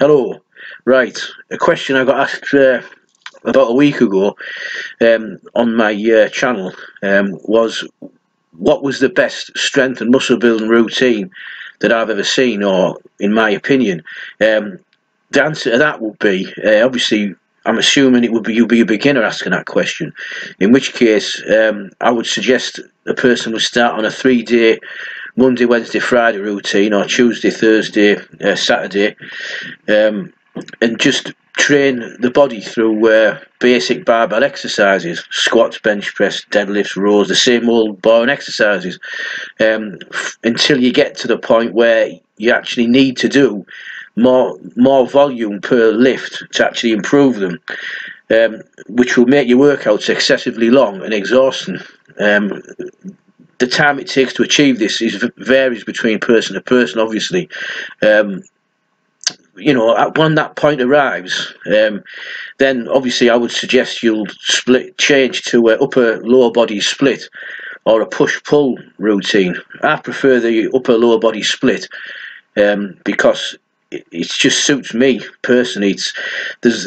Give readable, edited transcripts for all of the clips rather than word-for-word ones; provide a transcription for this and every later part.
Hello. Right, a question I got asked about a week ago on my channel was, what was the best strength and muscle building routine that I've ever seen, or in my opinion? The answer to that would be, obviously, I'm assuming it would be you'd be a beginner asking that question, in which case I would suggest a person would start on a 3-day Monday, Wednesday, Friday routine, or Tuesday, Thursday, Saturday, and just train the body through basic barbell exercises: squats, bench press, deadlifts, rows, the same old boring exercises, until you get to the point where you actually need to do more volume per lift to actually improve them, which will make your workouts excessively long and exhausting. The time it takes to achieve this varies between person to person, obviously. When that point arrives, then obviously I would suggest you'll change to a upper lower body split or a push-pull routine. I prefer the upper lower body split because it just suits me personally. This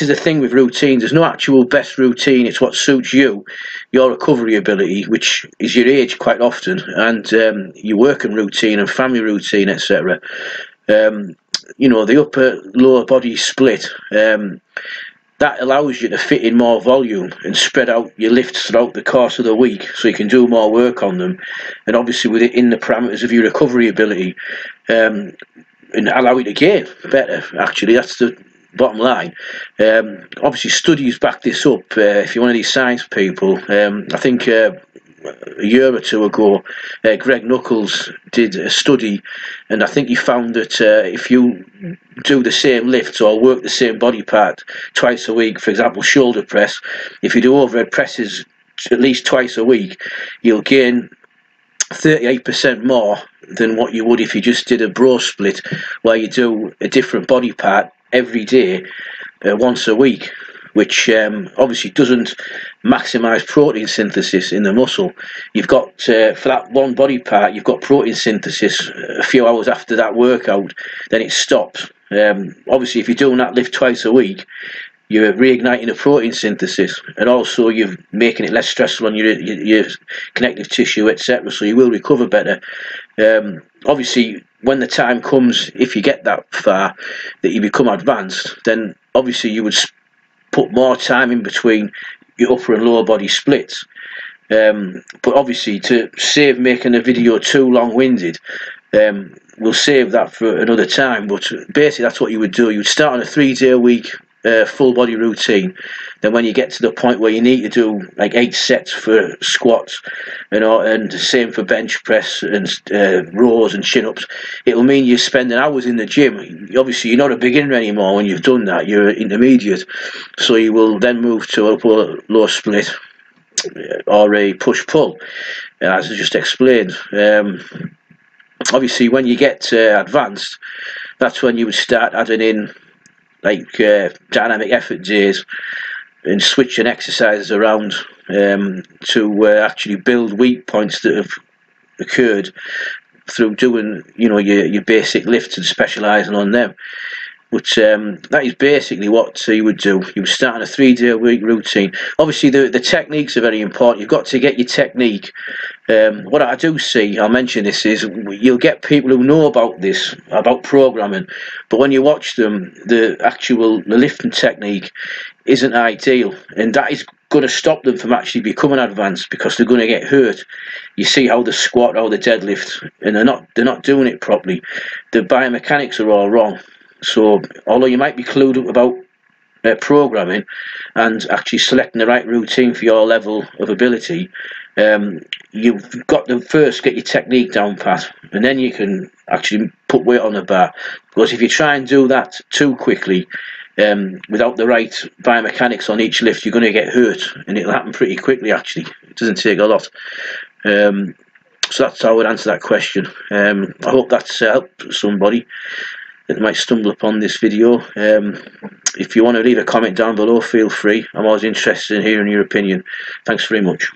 is the thing with routines. There's no actual best routine. It's what suits you, your recovery ability, which is your age quite often, and your working routine and family routine, etc. The upper lower body split, that allows you to fit in more volume and spread out your lifts throughout the course of the week, so you can do more work on them, and obviously within the parameters of your recovery ability, and allow you to gain better. Actually, that's the bottom line. Obviously studies back this up. If you're one of these science people, I think a year or two ago, Greg Nuckols did a study, and I think he found that if you do the same lifts or work the same body part twice a week, for example shoulder press, if you do overhead presses at least twice a week, you'll gain 38% more than what you would if you just did a bro split, where you do a different body part every day, once a week, which obviously doesn't maximize protein synthesis in the muscle. You've got, for that one body part, you've got protein synthesis a few hours after that workout, then it stops. Obviously, if you're doing that lift twice a week, you're reigniting the protein synthesis, and also you're making it less stressful on your connective tissue, etc., so you will recover better. Obviously, when the time comes, if you get that far, that you become advanced, then obviously you would put more time in between your upper and lower body splits. But obviously, to save making the video too long-winded, we'll save that for another time. But basically, that's what you would do. You would start on a 3-day a week full body routine. Then when you get to the point where you need to do like 8 sets for squats, and the same for bench press and rows and chin-ups, it'll mean you're spending hours in the gym. Obviously, you're not a beginner anymore when you've done that. You're intermediate, so you will then move to a upper low split or a push-pull, as I just explained. Obviously, when you get advanced, that's when you would start adding in like dynamic effort days and switching exercises around to actually build weak points that have occurred through doing your basic lifts and specialising on them. But that is basically what you would do. You would start on a 3-day a week routine. Obviously, the techniques are very important. You've got to get your technique. What I do see, I'll mention this, is you'll get people who know about this, about programming, but when you watch them, the lifting technique isn't ideal, and that is going to stop them from actually becoming advanced, because they're going to get hurt. You see how the squat or the deadlift, and they're not doing it properly. The biomechanics are all wrong. So although you might be clued up about programming and actually selecting the right routine for your level of ability, you've got to first get your technique down pat, and then you can actually put weight on the bar. Because if you try and do that too quickly, without the right biomechanics on each lift, you're going to get hurt, and it'll happen pretty quickly. Actually, it doesn't take a lot. So that's how I would answer that question. I hope that's helped somebody that might stumble upon this video. If you want to leave a comment down below, feel free. I'm always interested in hearing your opinion. Thanks very much.